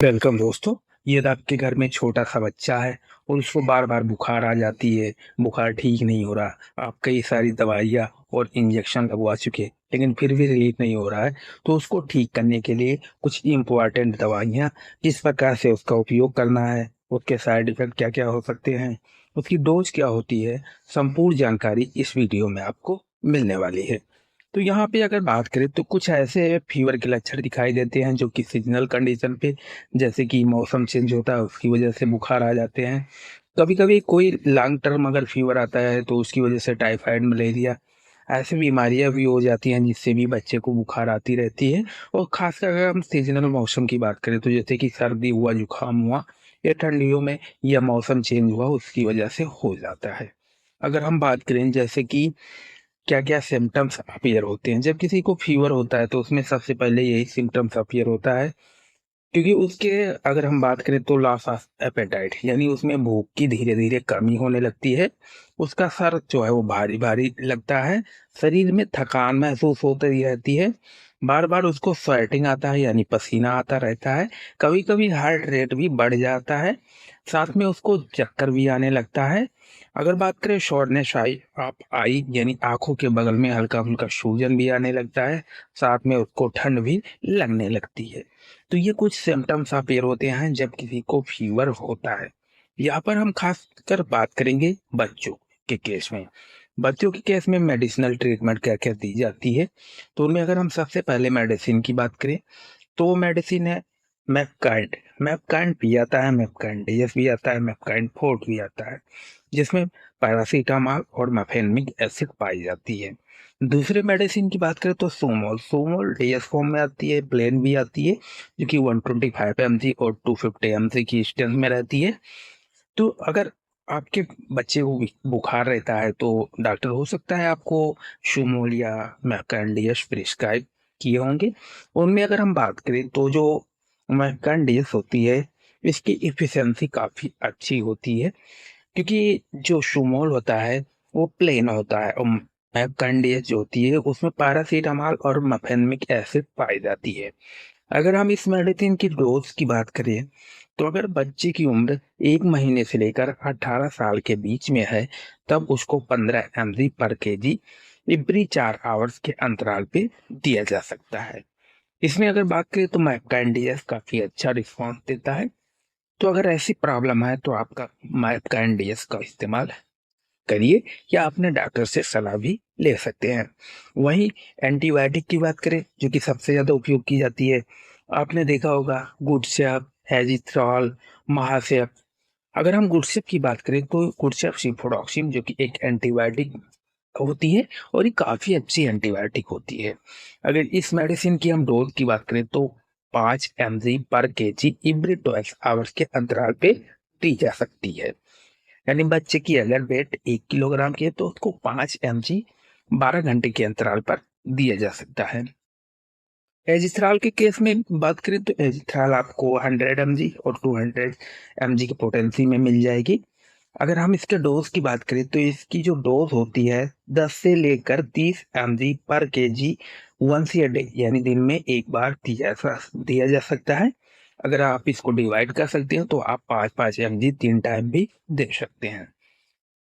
Welcome दोस्तों। ये आपके घर में छोटा सा बच्चा है और उसको बार बार बुखार आ जाती है। बुखार ठीक नहीं हो रहा। आप कई सारी दवाइयाँ और इंजेक्शन लगवा चुके लेकिन फिर भी रिलीफ नहीं हो रहा है। तो उसको ठीक करने के लिए कुछ इम्पोर्टेंट दवाइयाँ, किस प्रकार से उसका उपयोग करना है, उसके साइड इफेक्ट क्या क्या हो सकते हैं, उसकी डोज क्या होती है, संपूर्ण जानकारी इस वीडियो में आपको मिलने वाली है। तो यहाँ पे अगर बात करें तो कुछ ऐसे फीवर के लक्षण दिखाई देते हैं जो कि सीजनल कंडीशन पे, जैसे कि मौसम चेंज होता है उसकी वजह से बुखार आ जाते हैं। कभी कभी कोई लॉन्ग टर्म अगर फीवर आता है तो उसकी वजह से टाइफाइड, मलेरिया ऐसी बीमारियां भी हो जाती हैं जिससे भी बच्चे को बुखार आती रहती है। और खासकर अगर हम सीजनल मौसम की बात करें तो जैसे कि सर्दी हुआ, जुकाम हुआ, या ठंडियों में या मौसम चेंज हुआ उसकी वजह से हो जाता है। अगर हम बात करें जैसे कि क्या क्या सिम्टम्स अपीयर होते हैं जब किसी को फीवर होता है, तो उसमें सबसे पहले यही सिम्टम्स अपीयर होता है। क्योंकि उसके अगर हम बात करें तो लॉस ऑफ एपेटाइट, यानी उसमें भूख की धीरे धीरे कमी होने लगती है। उसका सर जो है वो भारी भारी लगता है। शरीर में थकान महसूस होती रहती है। बार बार उसको स्वेटिंग आता है, यानी पसीना आता रहता है। कभी कभी हार्ट रेट भी बढ़ जाता है। साथ में उसको चक्कर भी आने लगता है। अगर बात करें शॉर्टनेस आई आप आई, यानी आंखों के बगल में हल्का फुल्का सूजन भी आने लगता है। साथ में उसको ठंड भी लगने लगती है। तो ये कुछ सिम्टम्स अपीयर होते हैं जब किसी को फीवर होता है। यहाँ पर हम खास कर बात करेंगे बच्चों के केस में। बच्चों के केस में मेडिसिनल ट्रीटमेंट क्या क्या दी जाती है, तो उनमें अगर हम सबसे पहले मेडिसिन की बात करें तो वो मेडिसिन है मैपकाइंड। मैपकाइंड भी आता है, मैपकाइंड डीएस भी आता है, मैपकाइंड फोर्ट भी आता है, जिसमें पैरासीटामॉल और मेफेनमिक एसिड पाई जाती है। दूसरे मेडिसिन की बात करें तो सोमोल। सोमोल डीएस फॉर्म में आती है, प्लेन भी आती है, जो कि 125 mg और 250 mg की स्ट्रेंथ में रहती है। तो अगर आपके बच्चे को बुखार रहता है तो डॉक्टर हो सकता है आपको शोमोल या मैकेंडियस प्रिस्क्राइब किए होंगे। उनमें अगर हम बात करें तो जो मैकेंडियस होती है इसकी इफिशिएंसी काफ़ी अच्छी होती है, क्योंकि जो शोमोल होता है वो प्लेन होता है और मैकेंडियस जो होती है उसमें पैरासीटामॉल और मफेनमिक एसिड पाई जाती है। अगर हम इस मेडिसिन की डोज की बात करें तो अगर बच्चे की उम्र 1 महीने से लेकर 18 साल के बीच में है तब उसको 15 mg पर केजी एवरी 4 आवर्स के अंतराल पे दिया जा सकता है। इसमें अगर बात करें तो मैपकाइंडियस काफी अच्छा रिस्पॉन्स देता है। तो अगर ऐसी प्रॉब्लम है तो आपका मैपकाइंडियस का इस्तेमाल करिए, या अपने डॉक्टर से सलाह भी ले सकते हैं। वहीं एंटीबायोटिक की बात करें जो कि सबसे ज़्यादा उपयोग की जाती है, आपने देखा होगा गुडसेप, एजिथ्रॉल, महासेप। अगर हम गुडसेप की बात करें तो गुडसेप सिफोडॉक्सिन जो कि एक एंटीबायोटिक होती है और ये काफ़ी अच्छी एंटीबायोटिक होती है। अगर इस मेडिसिन की हम डोज की बात करें तो 5 mg पर केजी एवरी 12 आवर्स के अंतराल पे दी जा सकती है। यानी बच्चे की अगर वेट 1 किलोग्राम की है तो उसको 5 mg 12 घंटे के अंतराल पर दिया जा सकता है। एजिथ्राल के केस में बात करें तो एजिथ्राल आपको 100 mg और 200 mg की पोटेंसी में मिल जाएगी। अगर हम इसके डोज की बात करें तो इसकी जो डोज होती है 10 से लेकर 30 mg पर केजी वंस ए डे, यानी दिन में एक बार दिया जा सकता है। अगर आप इसको डिवाइड कर सकते हैं तो आप 5-5 mg 3 टाइम भी दे सकते हैं।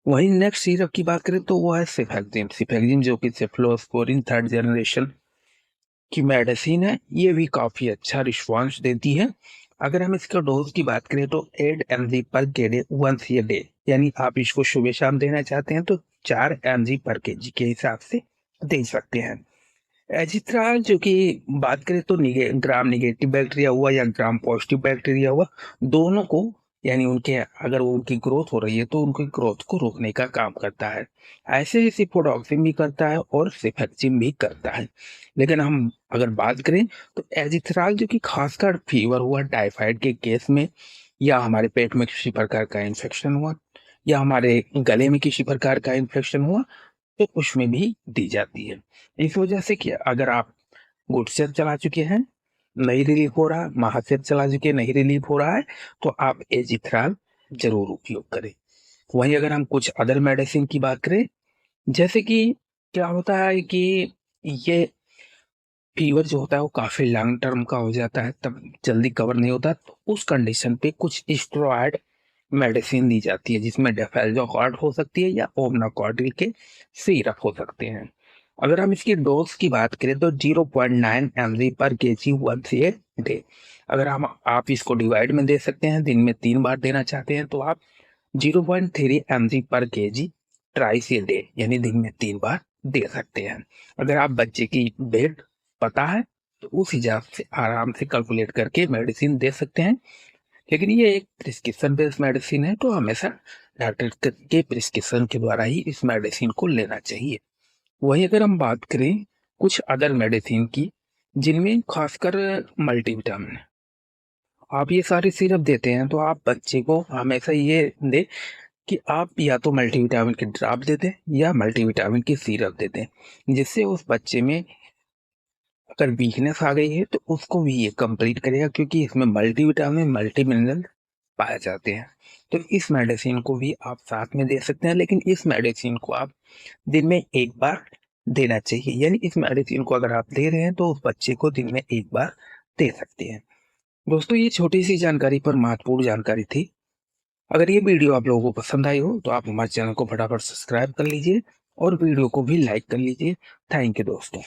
वहीं नेक्स्ट सिरप की बात करें तो वो है सिफेक्जिन। सिफेक्जिन जो कि सेफ्लोस्पोरिन 3rd जनरेशन की मेडिसिन है, ये भी काफी अच्छा रिस्पॉन्स देती है। अगर हम इसका डोज की बात करें तो 8 mg पर के वंस ए डे, यानी आप इसको सुबह शाम देना चाहते हैं तो 4 mg पर केजी के हिसाब से दे सकते हैं। एजिथ्राल जो कि बात करें तो ग्राम निगेटिव बैक्टीरिया हुआ या ग्राम पॉजिटिव बैक्टीरिया हुआ, दोनों को, यानी उनके अगर वो उनकी ग्रोथ हो रही है तो उनकी ग्रोथ को रोकने का काम करता है। ऐसे ही सिफोडॉक्सिन भी करता है और सिफेक्सिन भी करता है। लेकिन हम अगर बात करें तो एजिथ्राल जो कि खासकर फीवर हुआ टाइफाइड के केस में, या हमारे पेट में किसी प्रकार का इन्फेक्शन हुआ, या हमारे गले में किसी प्रकार का इन्फेक्शन हुआ, तो उसमें भी दी जाती है। इस वजह से कि अगर आप गुडसेप चला चुके हैं, नहीं रिलीफ हो रहा, महासेप चला चुके नहीं रिलीफ हो रहा है, तो आप एजिथ्राल जरूर उपयोग करें। वहीं अगर हम कुछ अदर मेडिसिन की बात करें, जैसे कि क्या होता है कि ये फीवर जो होता है वो काफी लॉन्ग टर्म का हो जाता है, तब जल्दी कवर नहीं होता, तो उस कंडीशन पे कुछ स्टेरॉयड मेडिसिन दी जाती है, जिसमें डेफेल्जोकॉर्ड हो सकती है या ओमनाकॉर्डिल के सिरप हो सकते हैं। अगर हम इसकी डोज की बात करें तो 0.9 mg पर केजी वंस ए डे। अगर हम आप इसको डिवाइड में दे सकते हैं, दिन में 3 बार देना चाहते हैं तो आप 0.3 mg पर केजी ट्राइस ए डे यानी दिन में 3 बार दे सकते हैं। अगर आप बच्चे की वेट पता है तो उस हिसाब से आराम से कैलकुलेट करके मेडिसिन दे सकते हैं। लेकिन ये एक प्रिस्क्रिप्शन बेस्ड मेडिसिन है, तो हमेशा डॉक्टर के प्रिस्क्रिप्शन के द्वारा ही इस मेडिसिन को लेना चाहिए। वही अगर हम बात करें कुछ अदर मेडिसिन की, जिनमें खासकर मल्टीविटामिन, आप ये सारी सिरप देते हैं तो आप बच्चे को हमेशा ये दे कि आप या तो मल्टीविटामिन के ड्रॉप दे दें या मल्टीविटामिन की सिरप दे दें, जिससे उस बच्चे में अगर वीकनेस आ गई है तो उसको भी ये कंप्लीट करेगा, क्योंकि इसमें मल्टीविटामिन मल्टी मिनरल पाए जाते हैं। तो इस मेडिसिन को भी आप साथ में दे सकते हैं, लेकिन इस मेडिसिन को आप दिन में 1 बार देना चाहिए। यानी इस मेडिसिन को अगर आप दे रहे हैं तो उस बच्चे को दिन में 1 बार दे सकते हैं। दोस्तों, ये छोटी सी जानकारी पर महत्वपूर्ण जानकारी थी। अगर ये वीडियो आप लोगों को पसंद आई हो तो आप हमारे चैनल को फटाफट सब्सक्राइब कर लीजिए और वीडियो को भी लाइक कर लीजिए। थैंक यू दोस्तों।